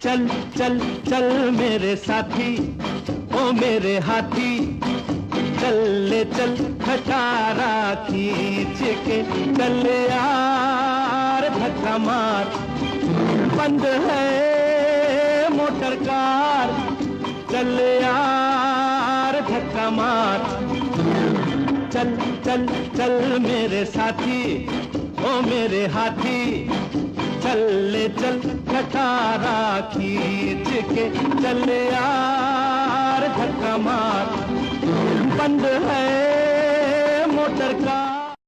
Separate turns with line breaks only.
चल चल चल मेरे साथी, ओ मेरे हाथी, चल ले चल खटारा खींच के, चल यार धक्का मार, बंद है मोटर कार, चल यार धक्का मार। चल चल चल मेरे साथी, ओ मेरे हाथी, चल ले चल खटारा खींच के, चल यार धक्का मार, बंद है मोटर कार।